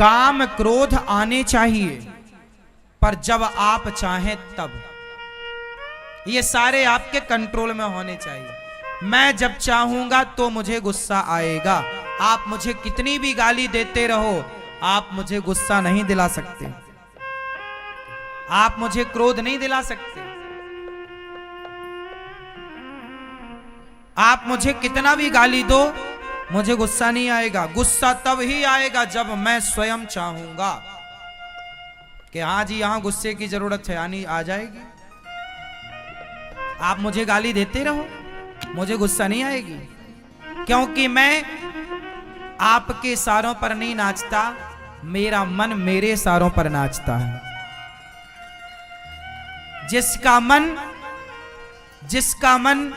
काम क्रोध आने चाहिए, पर जब आप चाहें तब। ये सारे आपके कंट्रोल में होने चाहिए। मैं जब चाहूंगा तो मुझे गुस्सा आएगा। आप मुझे कितनी भी गाली देते रहो, आप मुझे गुस्सा नहीं दिला सकते, आप मुझे क्रोध नहीं दिला सकते। आप मुझे कितना भी गाली दो, मुझे गुस्सा नहीं आएगा। गुस्सा तब ही आएगा जब मैं स्वयं चाहूंगा कि हाँ जी यहां गुस्से की जरूरत है, यानी आ जाएगी। आप मुझे गाली देते रहो, मुझे गुस्सा नहीं आएगी, क्योंकि मैं आपके इशारों पर नहीं नाचता, मेरा मन मेरे इशारों पर नाचता है। जिसका मन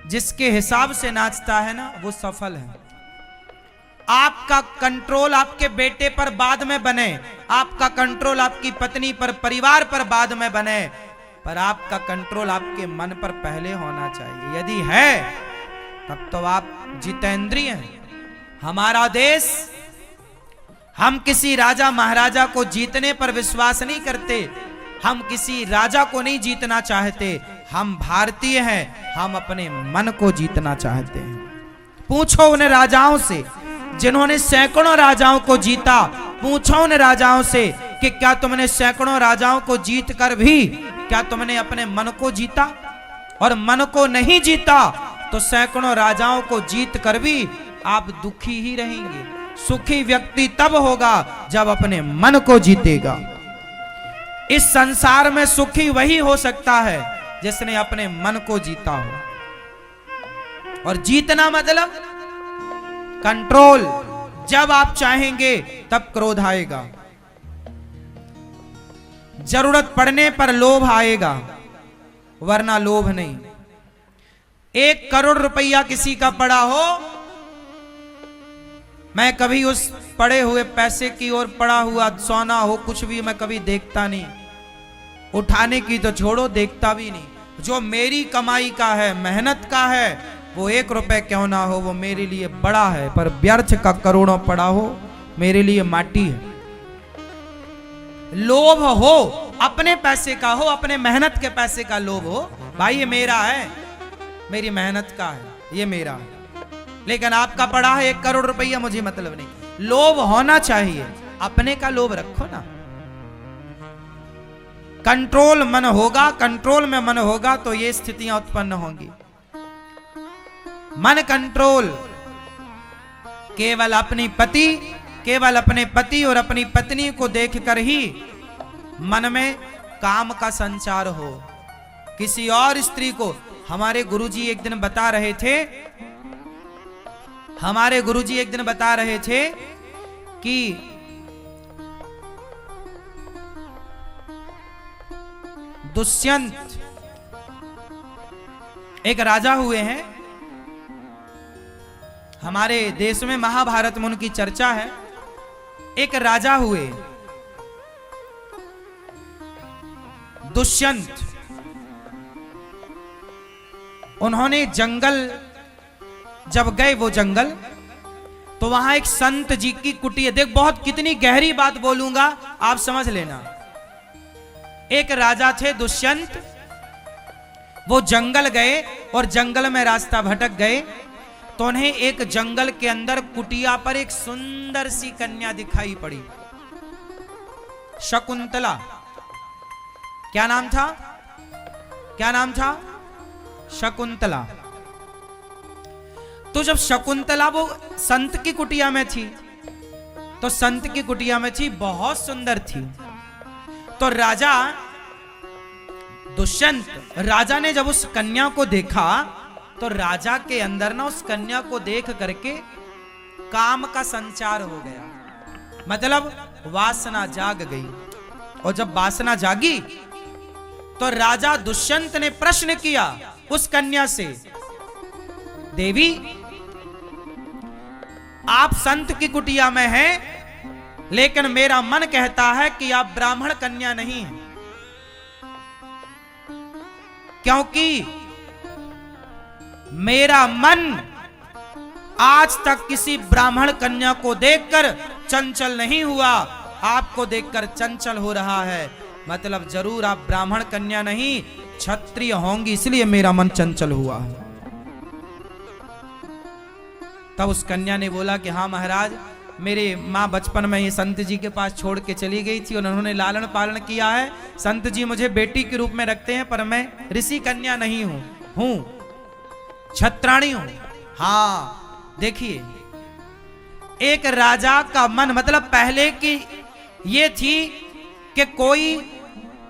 जिसके हिसाब से नाचता है ना, वो सफल है। आपका कंट्रोल आपके बेटे पर बाद में बने, आपका कंट्रोल आपकी पत्नी पर, परिवार पर बाद में बने, पर आपका कंट्रोल आपके मन पर पहले होना चाहिए। यदि है तब तो आप जितेंद्रिय हैं। हमारा देश, हम किसी राजा महाराजा को जीतने पर विश्वास नहीं करते, हम किसी राजा को नहीं जीतना चाहते। हम भारतीय हैं, हम अपने मन को जीतना चाहते हैं। पूछो उन राजाओं से जिन्होंने सैकड़ों राजाओं को जीता, पूछो उन राजाओं से कि क्या तुमने सैकड़ों राजाओं को जीत कर भी क्या तुमने अपने मन को जीता? और मन को नहीं जीता तो सैकड़ों राजाओं को जीत कर भी आप दुखी ही रहेंगे। सुखी व्यक्ति तब होगा जब अपने मन को जीतेगा। इस संसार में सुखी वही हो सकता है जिसने अपने मन को जीता हो। और जीतना मतलब कंट्रोल। जब आप चाहेंगे तब क्रोध आएगा, जरूरत पड़ने पर लोभ आएगा, वरना लोभ नहीं। 1 करोड़ रुपया किसी का पड़ा हो, मैं कभी उस पड़े हुए पैसे की ओर, पड़ा हुआ सोना हो, कुछ भी मैं कभी देखता नहीं। उठाने की तो छोड़ो, देखता भी नहीं। जो मेरी कमाई का है, मेहनत का है, वो 1 रुपए क्यों ना हो, वो मेरे लिए बड़ा है। पर व्यर्थ का करोड़ों पड़ा हो, मेरे लिए माटी है। लोभ हो, अपने पैसे का हो, अपने मेहनत के पैसे का लोभ हो, भाई ये मेरा है, मेरी मेहनत का है, ये मेरा है। लेकिन आपका पड़ा है 1 करोड़ रुपया, मुझे मतलब नहीं। लोभ होना चाहिए, अपने का लोभ रखो ना। कंट्रोल मन होगा, कंट्रोल में मन होगा तो ये स्थितियां उत्पन्न होंगी। मन कंट्रोल केवल अपने पति और अपनी पत्नी को देखकर ही मन में काम का संचार हो। किसी और स्त्री को, हमारे गुरुजी एक दिन बता रहे थे कि दुष्यंत एक राजा हुए हैं। हमारे देश में महाभारत में उनकी चर्चा है। एक राजा हुए दुष्यंत, उन्होंने जंगल जब गए, वो जंगल, तो वहां एक संत जी की कुटिया, देख बहुत कितनी गहरी बात बोलूंगा, आप समझ लेना। एक राजा थे दुष्यंत, वो जंगल गए और जंगल में रास्ता भटक गए, तो उन्हें एक जंगल के अंदर कुटिया पर एक सुंदर सी कन्या दिखाई पड़ी, शकुंतला। क्या नाम था? शकुंतला। तो जब शकुंतला वो संत की कुटिया में थी, तो संत की कुटिया में थी, बहुत सुंदर थी। तो राजा दुष्यंत, राजा ने जब उस कन्या को देखा, तो राजा के अंदर ना उस कन्या को देख करके काम का संचार हो गया, मतलब वासना जाग गई। और जब वासना जागी तो राजा दुष्यंत ने प्रश्न किया उस कन्या से, देवी आप संत की कुटिया में हैं, लेकिन मेरा मन कहता है कि आप ब्राह्मण कन्या नहीं हैं, क्योंकि मेरा मन आज तक किसी ब्राह्मण कन्या को देखकर चंचल नहीं हुआ, आपको देखकर चंचल हो रहा है, मतलब जरूर आप ब्राह्मण कन्या नहीं क्षत्रिय होंगी, इसलिए मेरा मन चंचल हुआ है। तब उस कन्या ने बोला कि हाँ महाराज, मेरे माँ बचपन में ये संत जी के पास छोड़ के चली गई थी और उन्होंने लालन पालन किया है। संत जी मुझे बेटी के रूप में रखते हैं, पर मैं ऋषि कन्या नहीं हूं छत्राणी हूं। हाँ देखिए, एक राजा का मन, मतलब पहले की ये थी कि कोई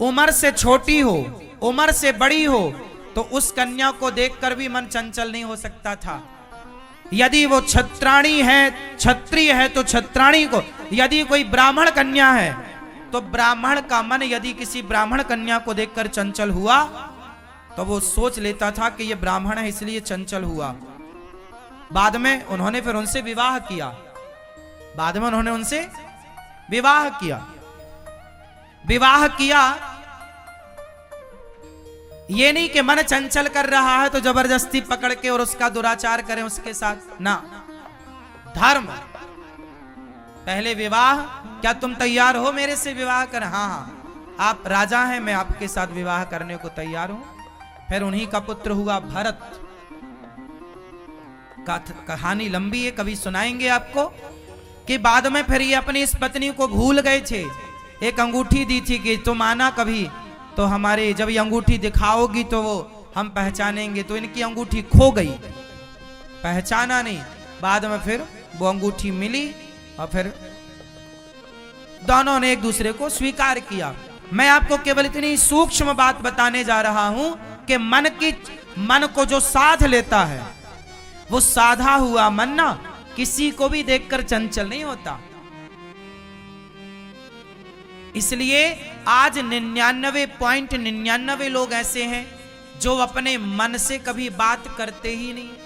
उम्र से छोटी हो, उम्र से बड़ी हो, तो उस कन्या को देखकर भी मन चंचल नहीं हो सकता था। यदि वो छत्राणी है, क्षत्रिय है तो छत्राणी को, यदि कोई ब्राह्मण कन्या है तो ब्राह्मण का मन यदि किसी ब्राह्मण कन्या को देखकर चंचल हुआ तो वो सोच लेता था कि ये ब्राह्मण है इसलिए चंचल हुआ। बाद में उन्होंने फिर उनसे विवाह किया, बाद में उन्होंने उनसे विवाह किया। विवाह किया ये नहीं कि मन चंचल कर रहा है तो जबरदस्ती पकड़ के और उसका दुराचार करें उसके साथ, ना। धर्म पहले विवाह, क्या तुम तैयार हो मेरे से विवाह कर? हाँ हाँ, आप राजा हैं, मैं आपके साथ विवाह करने को तैयार हूं। फिर उन्हीं का पुत्र हुआ भरत। कहानी लंबी है, कभी सुनाएंगे आपको कि बाद में फिर ये अपनी इस पत्नी को भूल गए थे। एक अंगूठी दी थी कि तुम आना कभी तो हमारे, जब ये अंगूठी दिखाओगी तो वो हम पहचानेंगे, तो इनकी अंगूठी खो गई, पहचाना नहीं। बाद में फिर वो अंगूठी मिली और फिर दोनों ने एक दूसरे को स्वीकार किया। मैं आपको केवल इतनी सूक्ष्म बात बताने जा रहा हूं कि मन को जो साध लेता है, वो साधा हुआ मन ना किसी को भी देखकर चंचल नहीं होता। इसलिए आज 99.99 लोग ऐसे हैं जो अपने मन से कभी बात करते ही नहीं है,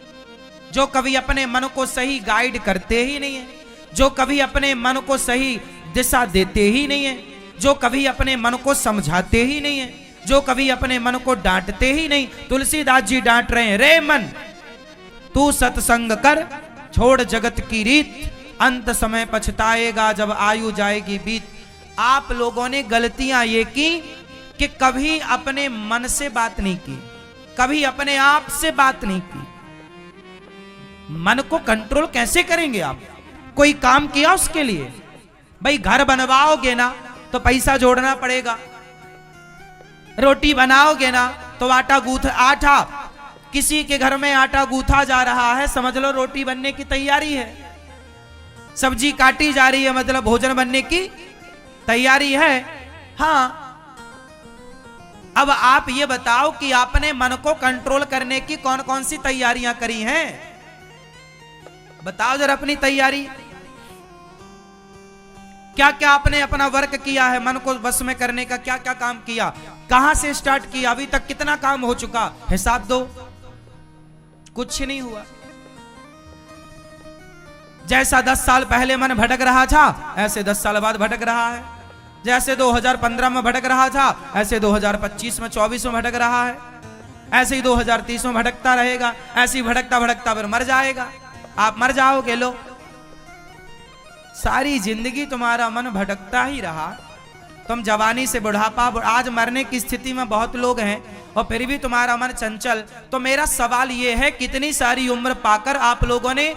जो कभी अपने मन को सही गाइड करते ही नहीं है, जो कभी अपने मन को सही दिशा देते ही नहीं है, जो कभी अपने मन को समझाते ही नहीं है, जो कभी अपने मन को डांटते ही नहीं। तुलसीदास जी डांट रहे हैं, रे मन तू सत्संग कर, छोड़ जगत की रीत, अंत समय पछताएगा जब आयु जाएगी बीत। आप लोगों ने गलतियां ये की कि कभी अपने मन से बात नहीं की, कभी अपने आप से बात नहीं की। मन को कंट्रोल कैसे करेंगे आप? कोई काम किया उसके लिए? भाई घर बनवाओगे ना तो पैसा जोड़ना पड़ेगा, रोटी बनाओगे ना तो आटा किसी के घर में आटा गूथा जा रहा है, समझ लो रोटी बनने की तैयारी है। सब्जी काटी जा रही है, मतलब भोजन बनने की तैयारी है। हाँ, अब आप ये बताओ कि आपने मन को कंट्रोल करने की कौन कौन सी तैयारियां करी हैं? बताओ जरा अपनी तैयारी, क्या क्या आपने अपना वर्क किया है मन को वश में करने का? क्या क्या काम किया, कहां से स्टार्ट किया, अभी तक कितना काम हो चुका, हिसाब दो। कुछ नहीं हुआ। जैसा 10 साल पहले मन भटक रहा था ऐसे 10 साल बाद भटक रहा है, जैसे 2015 में भटक रहा था ऐसे 2025 में 24 में भटक रहा है, ऐसे ही 2030 में भटकता रहेगा। ऐसे ही भटकता भटकता फिर मर जाएगा, आप मर जाओगे। लो, सारी जिंदगी तुम्हारा मन भटकता ही रहा, तुम जवानी से बुढ़ापा, आज मरने की स्थिति में बहुत लोग हैं और फिर भी तुम्हारा मन चंचल। तो मेरा सवाल यह है, कितनी सारी उम्र पाकर आप लोगों ने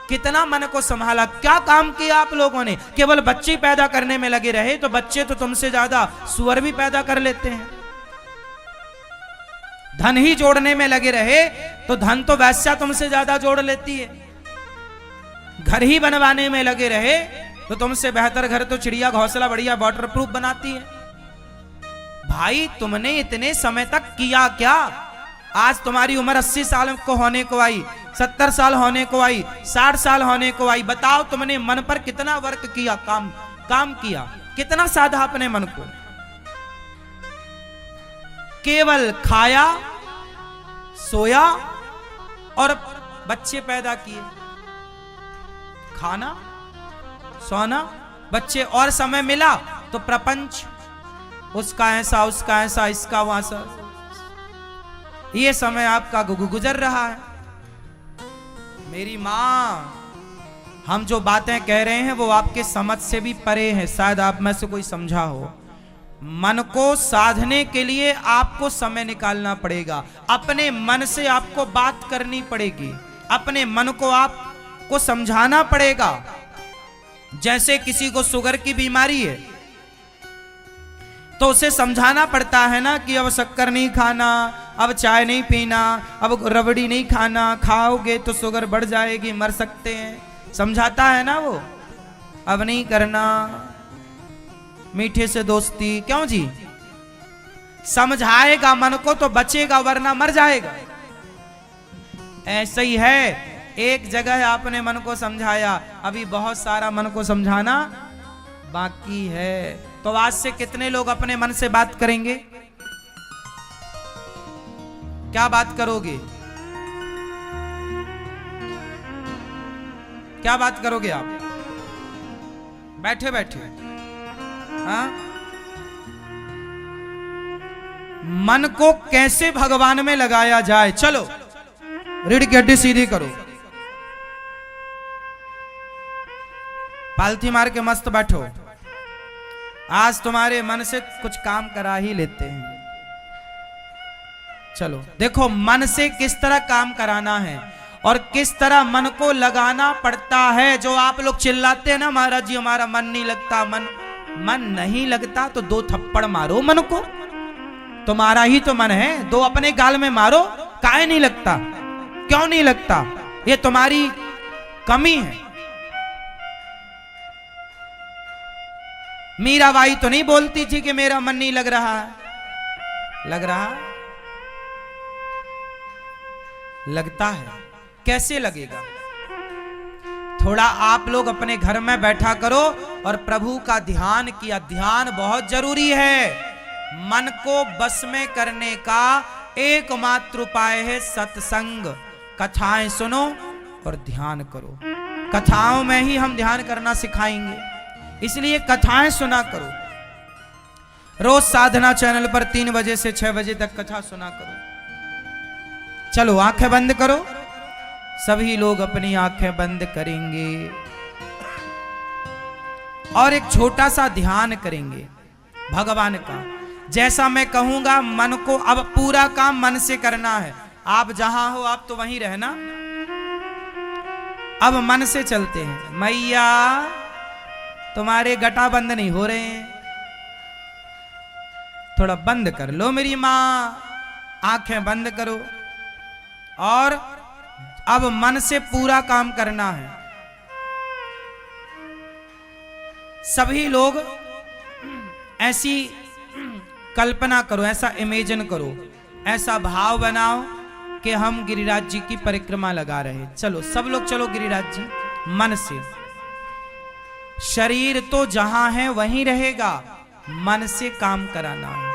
कितना मन को संभाला, क्या काम किया आप लोगों ने? केवल बच्चे पैदा करने में लगे रहे तो बच्चे तो तुमसे ज्यादा सुअर भी पैदा कर लेते हैं। धन ही जोड़ने में लगे रहे तो धन तो वैश्या तुमसे ज्यादा जोड़ लेती है। घर ही बनवाने में लगे रहे तो तुमसे बेहतर घर तो चिड़िया घोंसला बढ़िया वाटर प्रूफ बनाती है। भाई तुमने इतने समय तक किया क्या? आज तुम्हारी उम्र 80 साल को होने को आई, 70 साल होने को आई, 60 साल होने को आई। बताओ तुमने मन पर कितना वर्क किया, काम किया, कितना साधा अपने मन को? केवल खाया, सोया और बच्चे पैदा किए। खाना, सोना, बच्चे, और समय मिला तो प्रपंच, उसका ऐसा, उसका ऐसा, इसका वैसा। ये समय आपका गुजर रहा है। मेरी माँ हम जो बातें कह रहे हैं वो आपके समझ से भी परे हैं, शायद आप में से कोई समझा हो। मन को साधने के लिए आपको समय निकालना पड़ेगा, अपने मन से आपको बात करनी पड़ेगी, अपने मन को आपको समझाना पड़ेगा। जैसे किसी को शुगर की बीमारी है तो उसे समझाना पड़ता है ना कि अब शक्कर नहीं खाना, अब चाय नहीं पीना, अब रबड़ी नहीं खाना, खाओगे तो शुगर बढ़ जाएगी, मर सकते हैं। समझाता है ना वो, अब नहीं करना, मीठे से दोस्ती, क्यों जी? समझाएगा मन को तो बचेगा, वरना मर जाएगा। ऐसा ही है, एक जगह आपने मन को समझाया, अभी बहुत सारा मन को समझाना बाकी है। तो आज से कितने लोग अपने मन से बात करेंगे? क्या बात करोगे? क्या बात करोगे आप बैठे बैठे? हाँ? मन को कैसे भगवान में लगाया जाए? चलो रीढ़ की हड्डी सीधी करो, पालथी मार के मस्त बैठो। आज तुम्हारे मन से कुछ काम करा ही लेते हैं। चलो देखो मन से किस तरह काम कराना है और किस तरह मन को लगाना पड़ता है। जो आप लोग चिल्लाते हैं ना, महाराज जी हमारा मन नहीं लगता, मन नहीं लगता तो 2 थप्पड़ मारो मन को, तुम्हारा ही तो मन है, 2 अपने गाल में मारो। काहे नहीं लगता? क्यों नहीं लगता? ये तुम्हारी कमी है। मीराबाई तो नहीं बोलती थी कि मेरा मन नहीं लग रहा है। लग रहा, लगता है। कैसे लगेगा? थोड़ा आप लोग अपने घर में बैठा करो और प्रभु का ध्यान किया। ध्यान बहुत जरूरी है। मन को बस में करने का एकमात्र उपाय है सत्संग। कथाएं सुनो और ध्यान करो। कथाओं में ही हम ध्यान करना सिखाएंगे, इसलिए कथाएं सुना करो। रोज साधना चैनल पर 3 बजे से 6 बजे तक कथा सुना करो। चलो आंखें बंद करो, सभी लोग अपनी आंखें बंद करेंगे और एक छोटा सा ध्यान करेंगे भगवान का। जैसा मैं कहूंगा मन को, अब पूरा काम मन से करना है। आप जहां हो आप तो वहीं रहना। अब मन से चलते हैं। मैया तुम्हारे गटा बंद नहीं हो रहे हैं, थोड़ा बंद कर लो मेरी मां, आंखें बंद करो। और अब मन से पूरा काम करना है। सभी लोग ऐसी कल्पना करो, ऐसा इमेजिन करो, ऐसा भाव बनाओ कि हम गिरिराज जी की परिक्रमा लगा रहे। चलो सब लोग चलो गिरिराज जी मन से। शरीर तो जहां है वहीं रहेगा, मन से काम कराना है।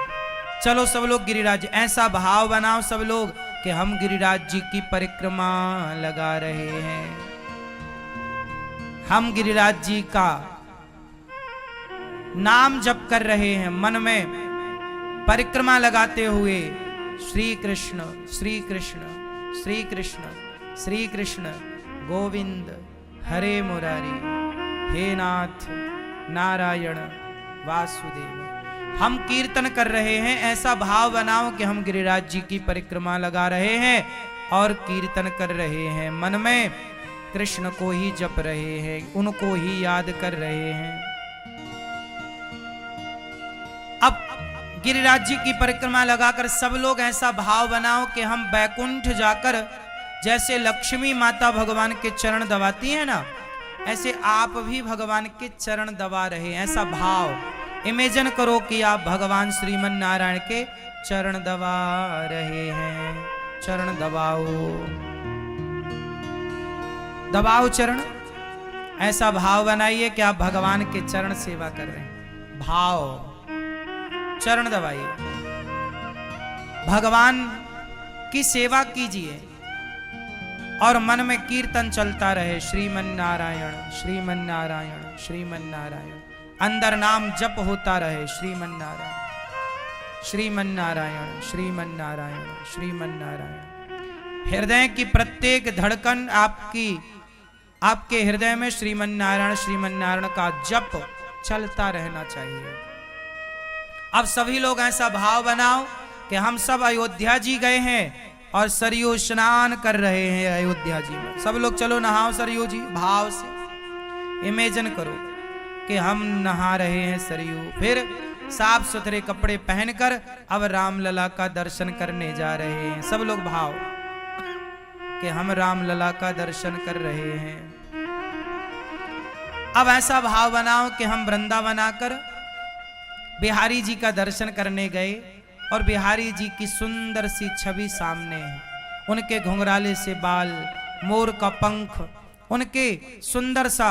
चलो सब लोग गिरिराज, ऐसा भाव बनाओ सब लोग कि हम गिरिराज जी की परिक्रमा लगा रहे हैं। हम गिरिराज जी का नाम जप कर रहे हैं, मन में परिक्रमा लगाते हुए श्री कृष्ण श्री कृष्ण श्री कृष्ण श्री कृष्ण गोविंद हरे मुरारी, हे नाथ नारायण वासुदेव। हम कीर्तन कर रहे हैं। ऐसा भाव बनाओ कि हम गिरिराज जी की परिक्रमा लगा रहे हैं और कीर्तन कर रहे हैं। मन में कृष्ण को ही जप रहे हैं, उनको ही याद कर रहे हैं। अब गिरिराज जी की परिक्रमा लगाकर सब लोग ऐसा भाव बनाओ कि हम बैकुंठ जाकर, जैसे लक्ष्मी माता भगवान के चरण दबाती है ना, ऐसे आप भी भगवान के चरण दबा रहे हैं। ऐसा भाव इमेजिन करो कि आप भगवान श्रीमन नारायण के चरण दबा रहे हैं। चरण दबाओ, दबाओ चरण। ऐसा भाव बनाइए कि आप भगवान के चरण सेवा कर रहे हैं। भाव, चरण दबाइए, भगवान की सेवा कीजिए और मन में कीर्तन चलता रहे, श्रीमन नारायण श्रीमन नारायण श्रीमन नारायण। अंदर नाम जप होता रहे, श्रीमन नारायण श्रीमन नारायण श्रीमन नारायण श्रीमन नारायण। हृदय की प्रत्येक धड़कन आपकी आपके हृदय में श्रीमन नारायण का जप चलता रहना चाहिए। अब सभी लोग ऐसा भाव बनाओ कि हम सब अयोध्या जी गए हैं और सरयू स्नान कर रहे हैं अयोध्या जी में। सब लोग चलो नहाओ सरयू जी, भाव से इमेजिन करो कि हम नहा रहे हैं सरयू। फिर साफ सुथरे कपड़े पहनकर अब रामलला का दर्शन करने जा रहे हैं। सब लोग भाव कि हम रामलला का दर्शन कर रहे हैं। अब ऐसा भाव बनाओ कि हम वृंदावन आकर बिहारी जी का दर्शन करने गए और बिहारी जी की सुंदर सी छवि सामने है। उनके घुंघराले से बाल, मोर का पंख, उनके सुंदर सा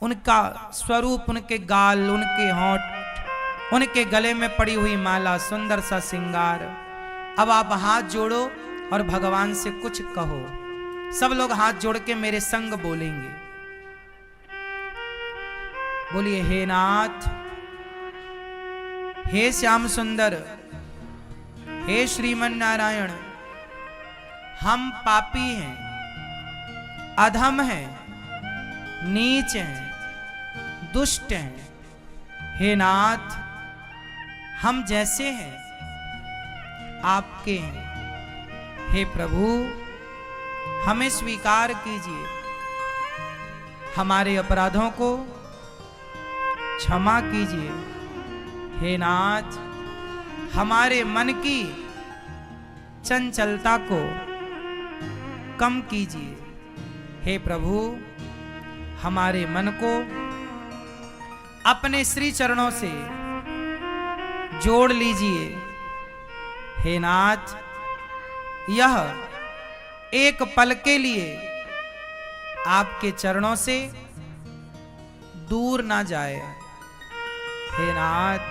उनका स्वरूप, उनके गाल, उनके होंठ, उनके गले में पड़ी हुई माला, सुंदर सा श्रृंगार। अब आप हाथ जोड़ो और भगवान से कुछ कहो। सब लोग हाथ जोड़ के मेरे संग बोलेंगे, बोलिए हे नाथ, हे श्याम सुंदर, हे श्रीमन नारायण, हम पापी हैं, अधम हैं, नीच हैं, दुष्ट हैं। हे नाथ, हम जैसे हैं आपके हैं। हे प्रभु, हमें स्वीकार कीजिए, हमारे अपराधों को क्षमा कीजिए। हे नाथ, हमारे मन की चंचलता को कम कीजिए। हे प्रभु, हमारे मन को अपने श्री चरणों से जोड़ लीजिए। हे नाथ, यह एक पल के लिए आपके चरणों से दूर ना जाए। हे नाथ,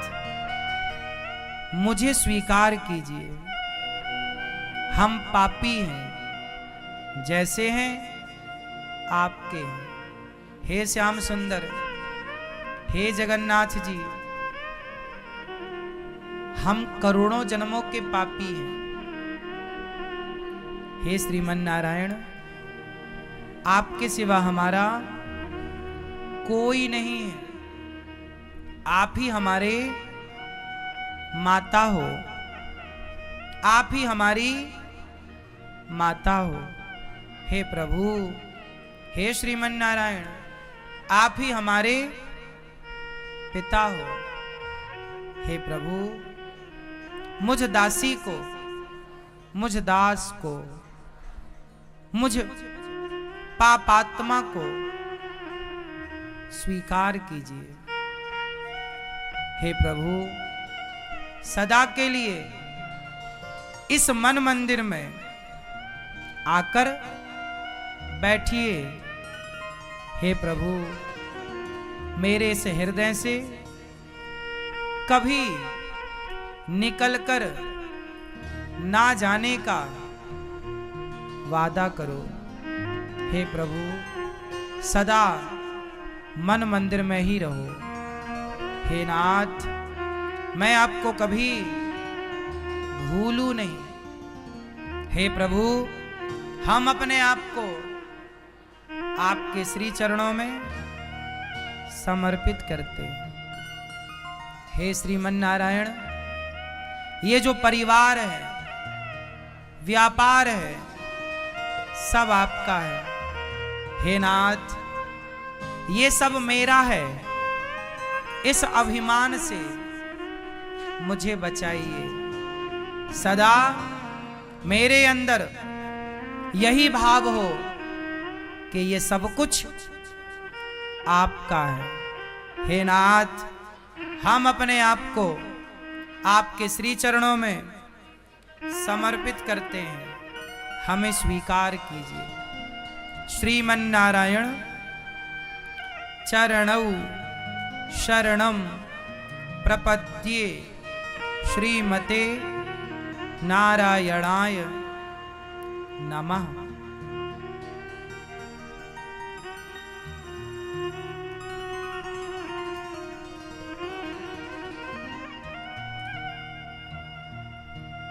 मुझे स्वीकार कीजिए, हम पापी हैं, जैसे हैं आपके हैं। हे श्याम सुंदर, हे जगन्नाथ जी, हम करोड़ों जन्मों के पापी हैं। हे श्रीमन नारायण, आपके सिवा हमारा कोई नहीं है। आप ही हमारे माता हो, आप ही हमारी माता हो। हे प्रभु, हे श्रीमन नारायण, आप ही हमारे पिता हो। हे प्रभु, मुझ दासी को, मुझ दास को, मुझ पापात्मा को स्वीकार कीजिए। हे प्रभु, सदा के लिए इस मन मंदिर में आकर बैठिए। हे प्रभु, मेरे इस हृदय से कभी निकलकर ना जाने का वादा करो। हे प्रभु, सदा मन मंदिर में ही रहो। हे नाथ, मैं आपको कभी भूलूं नहीं। हे प्रभु, हम अपने आप को आपके श्री चरणों में समर्पित करते हैं। हे श्रीमन नारायण, ये जो परिवार है, व्यापार है, सब आपका है। हे नाथ, ये सब मेरा है। इस अभिमान से मुझे बचाइए। सदा मेरे अंदर यही भाव हो कि ये सब कुछ आपका है। हे नाथ, हम अपने आप को आपके श्री चरणों में समर्पित करते हैं, हमें स्वीकार कीजिए। श्रीमन नारायण चरणौ शरणम प्रपद्ये, श्रीमते नारायणाय नमः।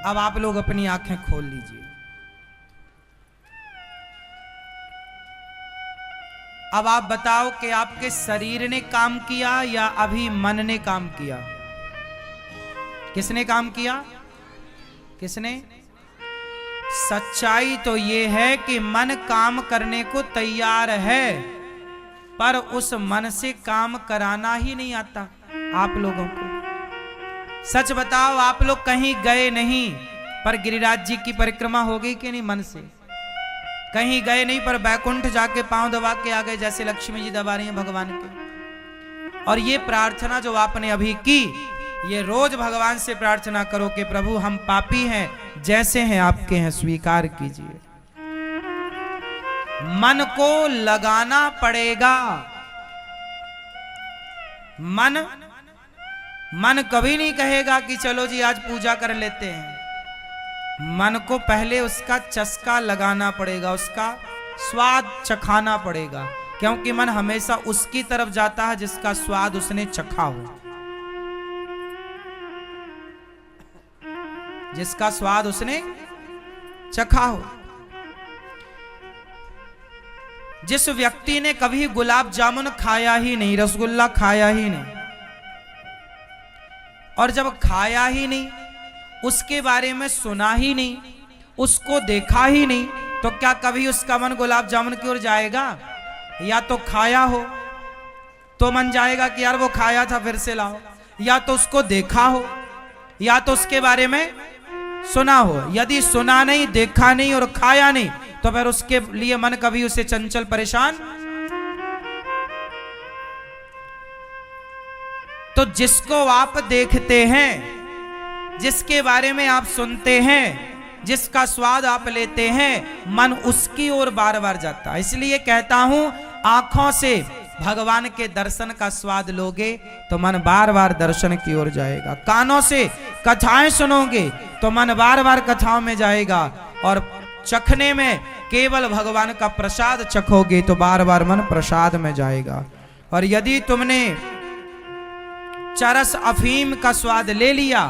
अब आप लोग अपनी आंखें खोल लीजिए। अब आप बताओ कि आपके शरीर ने काम किया या अभी मन ने काम किया? किसने काम किया? किसने? सच्चाई तो ये है कि मन काम करने को तैयार है, पर उस मन से काम कराना ही नहीं आता आप लोगों को। सच बताओ, आप लोग कहीं गए नहीं, पर गिरिराज जी की परिक्रमा हो गई कि नहीं मन से? कहीं गए नहीं, पर बैकुंठ जाके पांव दबा के आ गए, जैसे लक्ष्मी जी दबा रही हैं भगवान के। और ये प्रार्थना जो आपने अभी की, ये रोज भगवान से प्रार्थना करो कि प्रभु हम पापी हैं, जैसे हैं आपके हैं, स्वीकार कीजिए। मन को लगाना पड़ेगा। मन कभी नहीं कहेगा कि चलो जी आज पूजा कर लेते हैं। मन को पहले उसका चस्का लगाना पड़ेगा, उसका स्वाद चखाना पड़ेगा, क्योंकि मन हमेशा उसकी तरफ जाता है जिसका स्वाद उसने चखा हो, जिसका स्वाद उसने चखा हो। जिस व्यक्ति ने कभी गुलाब जामुन खाया ही नहीं, रसगुल्ला खाया ही नहीं, और जब खाया ही नहीं, उसके बारे में सुना ही नहीं, उसको देखा ही नहीं, तो क्या कभी उसका मन गुलाब जामुन की ओर जाएगा? या तो खाया हो तो मन जाएगा कि यार वो खाया था फिर से लाओ, या तो उसको देखा हो, या तो उसके बारे में सुना हो। यदि सुना नहीं, देखा नहीं और खाया नहीं, तो फिर उसके लिए मन कभी उसे चंचल परेशान। तो जिसको आप देखते हैं, जिसके बारे में आप सुनते हैं, जिसका स्वाद आप लेते हैं, मन उसकी ओर बार बार जाता है। इसलिए कहता हूं, आंखों से भगवान के दर्शन का स्वाद लोगे तो मन बार बार दर्शन की ओर जाएगा। कानों से कथाएं सुनोगे तो मन बार बार कथाओं में जाएगा, और चखने में केवल भगवान का प्रसाद चखोगे तो बार बार मन प्रसाद में जाएगा। और यदि तुमने चरस अफीम का स्वाद ले लिया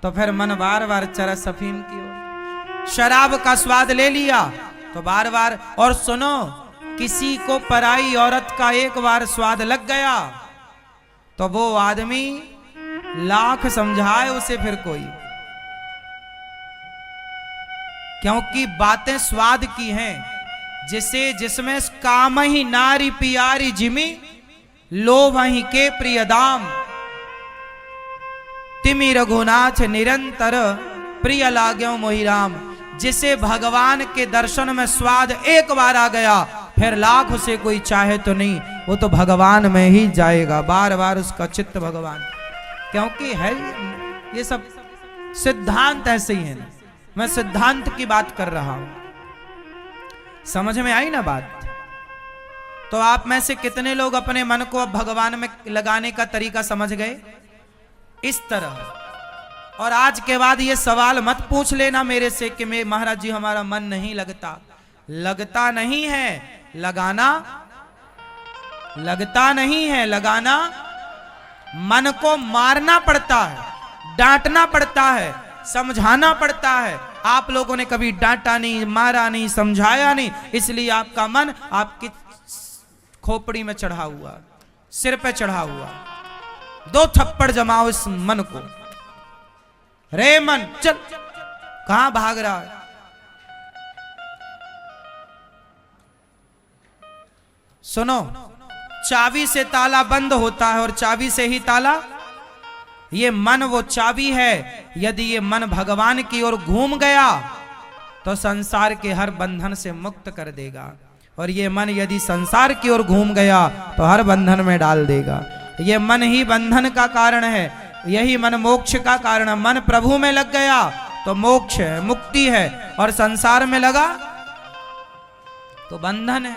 तो फिर मन बार बार चरस अफीम की ओर। शराब का स्वाद ले लिया तो बार बार। और सुनो, किसी को पराई औरत का एक बार स्वाद लग गया तो वो आदमी लाख समझाए उसे फिर कोई, क्योंकि बातें स्वाद की हैं। जिसमें काम ही नारी पियारी जिमी, लोभ ही के प्रिय दाम, तिमि रघुनाथ निरंतर प्रिय लाग्यो मोहि राम। जिसे भगवान के दर्शन में स्वाद एक बार आ गया, फिर लाख उसे कोई चाहे तो नहीं, वो तो भगवान में ही जाएगा, बार बार उसका चित्त भगवान। क्योंकि है ये सब सिद्धांत ऐसे ही है ना, मैं सिद्धांत की बात कर रहा हूं। समझ में आई ना बात? तो आप में से कितने लोग अपने मन को अब भगवान में लगाने का तरीका समझ गए? इस तरह। और आज के बाद ये सवाल मत पूछ लेना मेरे से कि मैं महाराज जी हमारा मन नहीं लगता। लगता नहीं है, लगाना लगता नहीं है, लगाना। मन को मारना पड़ता है, डांटना पड़ता है, समझाना पड़ता है। आप लोगों ने कभी डांटा नहीं, मारा नहीं, समझाया नहीं, इसलिए आपका मन आपकी खोपड़ी में चढ़ा हुआ, सिर पे चढ़ा हुआ। दो थप्पड़ जमाओ इस मन को। रे मन चल, कहां भाग रहा है? सुनो, चाबी से ताला बंद होता है और चाबी से ही ताला। ये मन वो चाबी है। यदि ये मन भगवान की ओर घूम गया तो संसार के हर बंधन से मुक्त कर देगा, और ये मन यदि संसार की ओर घूम गया तो हर बंधन में डाल देगा। ये मन ही बंधन का कारण है, यही मन मोक्ष का कारण है। मन प्रभु में लग गया तो मोक्ष है, मुक्ति है, और संसार में लगा तो बंधन है।